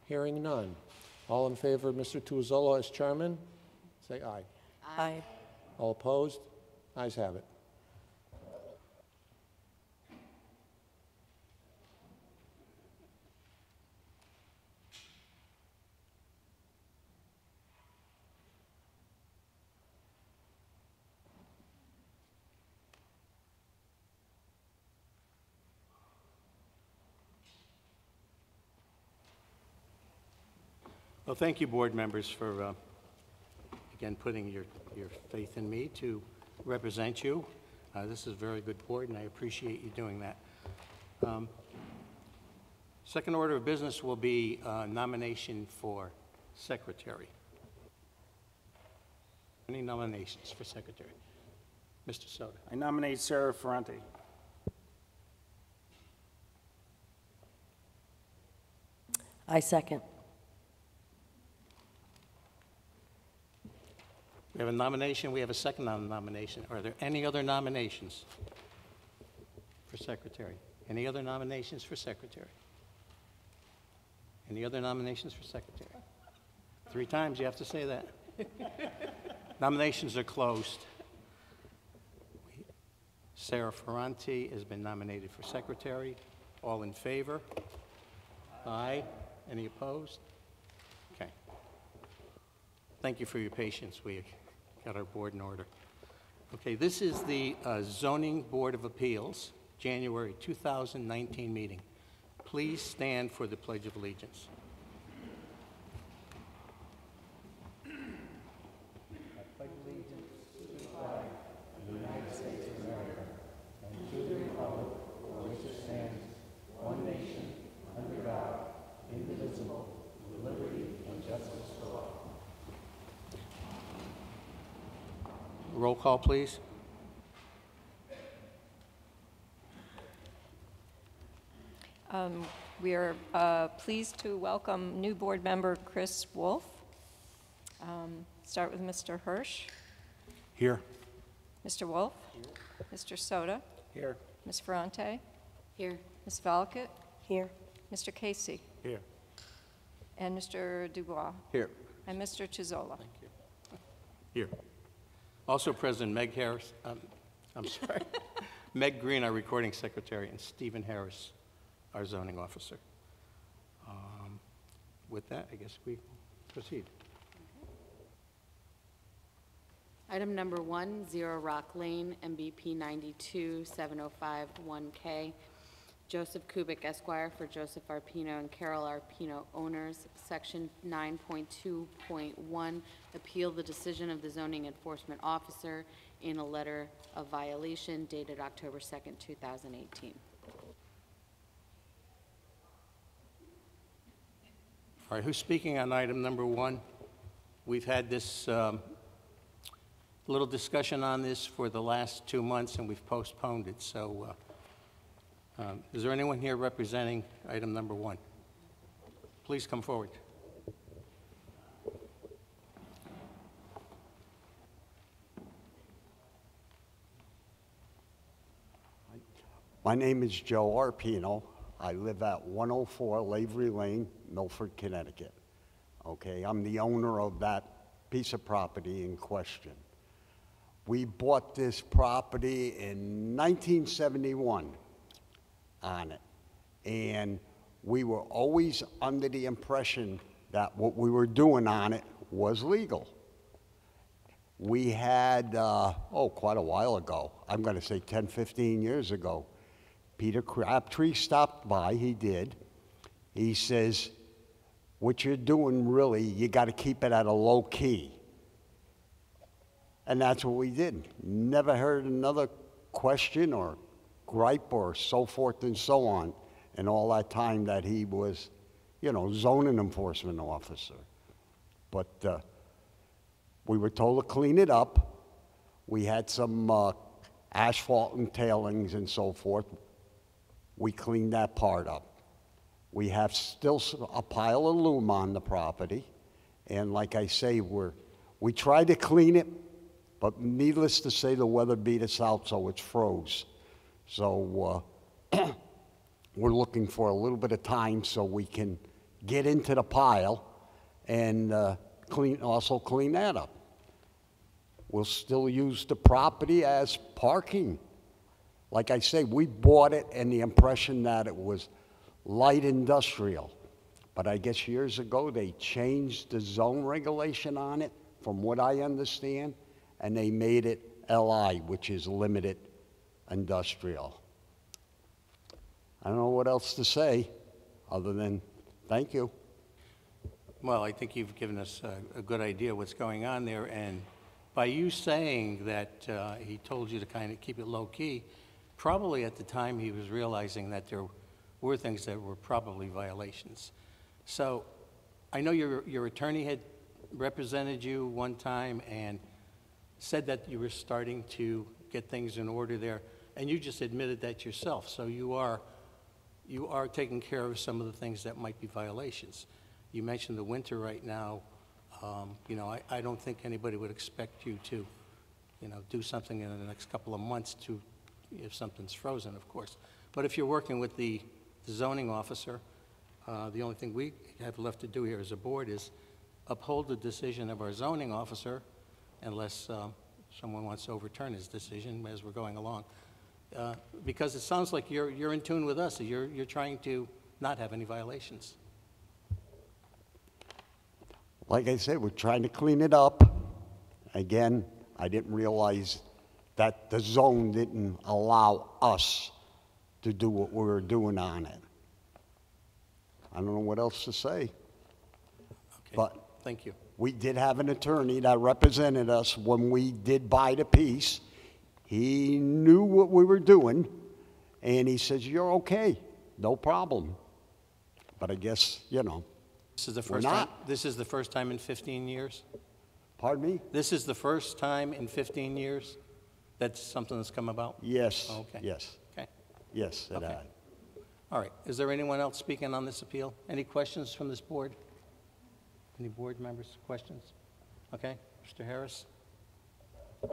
Hearing none. All in favor of Mr. Tuozzolo as chairman, say aye. Aye. All opposed? Ayes have it. Well, thank you, board members, for, again, putting your faith in me to represent you. This is a very good board, and I appreciate you doing that. Second order of business will be nomination for secretary. Any nominations for secretary? Mr. Soto. I nominate Sarah Ferrante. I second. We have a nomination. We have a second on the nomination. Are there any other nominations for secretary? Any other nominations for secretary? Any other nominations for secretary? 3 times you have to say that. Nominations are closed. Sarah Ferrante has been nominated for secretary. All in favor? Aye. Any opposed? Okay. Thank you for your patience. We got our board in order. Okay, this is the Zoning Board of Appeals, January 2019 meeting. Please stand for the Pledge of Allegiance. I pledge allegiance to the flag of the United States of America and to the republic for which it stands, one nation, under God, indivisible, with liberty and justice for all. Roll call, please. We are pleased to welcome new board member Chris Wolf. Start with Mr. Hirsch. Here. Mr. Wolf. Here. Mr. Soto. Here. Ms. Ferrante. Here. Ms. Valakut. Here. Mr. Casey. Here. And Mr. Dubois. Here. And Mr. Chizola. Thank you. Here. Also present, Meg Harris, I'm sorry, Meg Green, our recording secretary, and Stephen Harris, our zoning officer. With that, I guess we proceed. Item number 1, 0 Rock Lane, MBP 927051K. Joseph Kubik, Esquire, for Joseph Arpino and Carol Arpino, owners. Section 9.2.1, appeal the decision of the zoning enforcement officer in a letter of violation dated October 2nd, 2018. All right, who's speaking on item number 1? We've had this little discussion on this for the last 2 months, and we've postponed it, so is there anyone here representing item number 1? Please come forward. My name is Joe Arpino. I live at 104 Lavery Lane, Milford, Connecticut. Okay, I'm the owner of that piece of property in question. We bought this property in 1971 on it, and we were always under the impression that what we were doing on it was legal. We had, quite a while ago, I'm going to say 10, 15 years ago, Peter Crabtree stopped by, he did. He says, what you're doing really, you got to keep it at a low key. And that's what we did. Never heard another question or gripe or so forth and so on in all that time that he was, zoning enforcement officer. But we were told to clean it up. We had some asphalt and tailings and so forth. We cleaned that part up. We have still a pile of loom on the property. And like I say, we tried to clean it, but needless to say, the weather beat us out, so it's froze. So we're looking for a little bit of time so we can get into the pile and also clean that up. We'll still use the property as parking. Like I say, we bought it in the impression that it was light industrial. But I guess years ago, they changed the zone regulation on it, from what I understand, and they made it LI, which is limited industrial. I don't know what else to say, other than thank you. Well, I think you've given us a good idea what's going on there, and by you saying that he told you to kind of keep it low-key, probably at the time he was realizing that there were things that were probably violations. So I know your attorney had represented you one time and said that you were starting to get things in order there, and you just admitted that yourself. So you are taking care of some of the things that might be violations. You mentioned the winter right now. You know, I don't think anybody would expect you to, you know, do something in the next couple of months to, if something's frozen, of course. But if you're working with the zoning officer, the only thing we have left to do here as a board is uphold the decision of our zoning officer, unless someone wants to overturn his decision as we're going along. Because it sounds like you're in tune with us. You're trying to not have any violations. Like I said, we're trying to clean it up. Again, I didn't realize that the zone didn't allow us to do what we were doing on it. I don't know what else to say. Okay. But thank you. we did have an attorney that represented us when we did buy the piece. He knew what we were doing, and he says, "You're okay, no problem." But I guess, you know, This is the We're first time. not. This is the first time in 15 years. pardon me? This is the first time in 15 years that something has come about. Yes, Okay. yes, Okay. yes, it Okay. had. All right. Is there anyone else speaking on this appeal? Any questions from this board? Any board members, questions? Okay, Mr. Harris?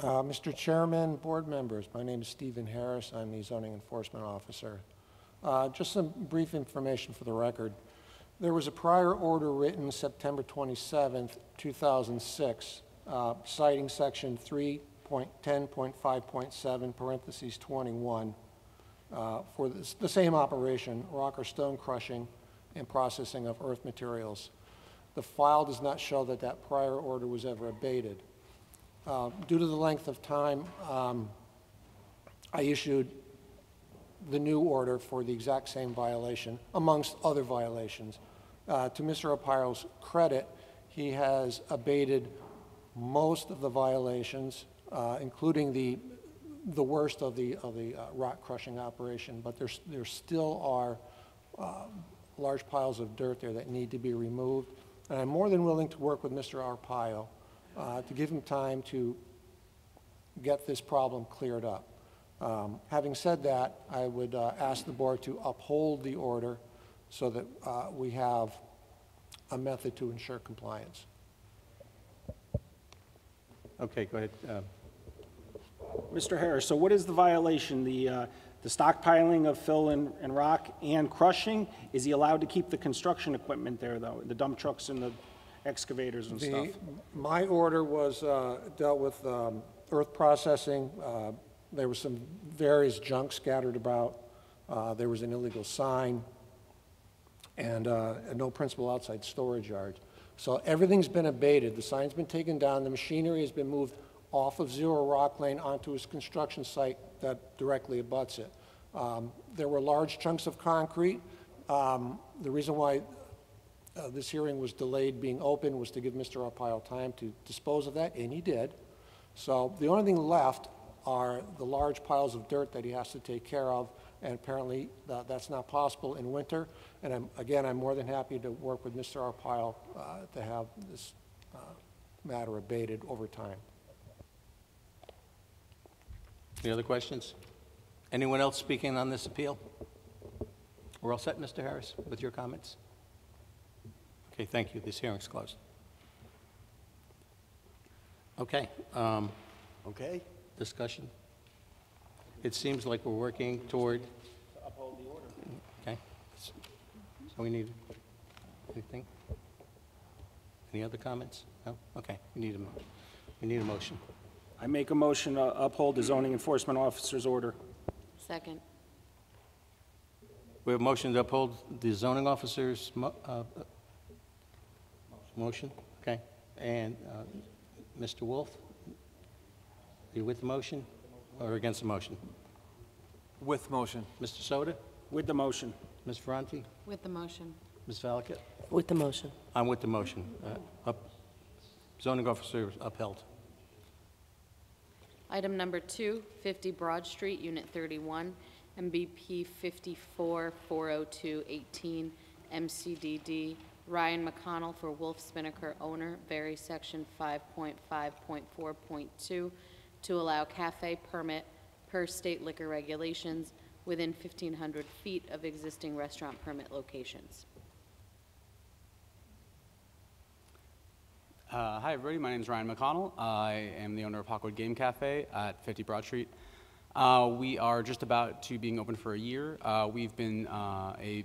Mr. Chairman, board members, my name is Stephen Harris. I'm the zoning enforcement officer. Just some brief information for the record. There was a prior order written September 27th, 2006, citing section 3.10.5.7, parentheses 21, for the same operation, rock or stone crushing and processing of earth materials. The file does not show that that prior order was ever abated. Due to the length of time, I issued the new order for the exact same violation, amongst other violations. To Mr. Arpaio's credit, he has abated most of the violations, including the worst of the rock crushing operation, but there still are large piles of dirt there that need to be removed. And I'm more than willing to work with Mr. Arpaio to give him time to get this problem cleared up. Having said that, I would ask the board to uphold the order so that we have a method to ensure compliance. Okay, go ahead. Mr. Harris, so what is the violation? The stockpiling of fill and rock and crushing? Is he allowed to keep the construction equipment there, though, the dump trucks and the excavators and stuff? My order was dealt with earth processing. There was some various junk scattered about. There was an illegal sign and no principal outside storage yard. So everything's been abated. The sign's been taken down. The machinery has been moved off of Zero Rock Lane onto his construction site that directly abuts it. There were large chunks of concrete. The reason why this hearing was delayed being open was to give Mr. Arpaio time to dispose of that, and he did. So the only thing left are the large piles of dirt that he has to take care of, and apparently that's not possible in winter. And I'm more than happy to work with Mr. Arpaio to have this matter abated over time. Any other questions? Anyone else speaking on this appeal? We're all set, Mr. Harris, with your comments? Okay, thank you. This hearing's closed. Okay, Okay? discussion? It seems like we're working toward... Uphold the order. Okay. So we need... Anything? Any other comments? No? Okay, we need a motion. I make a motion to uphold the zoning enforcement officer's order. Second. We have a motion to uphold the zoning officer's motion, okay? And Mr. Wolf, are you with the motion or against the motion? With motion. Mr. Soto? With the motion. Ms. Ferranti? With the motion. Ms. Valicant? With the motion. I'm with the motion. Zoning officer upheld. Item number 2, 50 Broad Street, Unit 31, MBP 54-40218, MCDD, Ryan McConnell for Wolf Spinnaker owner, vary section 5.5.4.2 to allow cafe permit per state liquor regulations within 1,500 feet of existing restaurant permit locations. Hi, everybody. My name is Ryan McConnell. I am the owner of Hawkwood Game Cafe at 50 Broad Street. We are just about to being open for a year. We've been a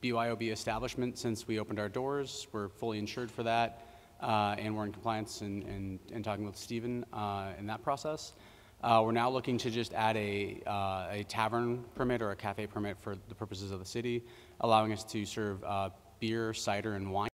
BYOB establishment since we opened our doors. We're fully insured for that, and we're in compliance and talking with Stephen in that process. We're now looking to just add a tavern permit or a cafe permit for the purposes of the city, allowing us to serve beer, cider, and wine.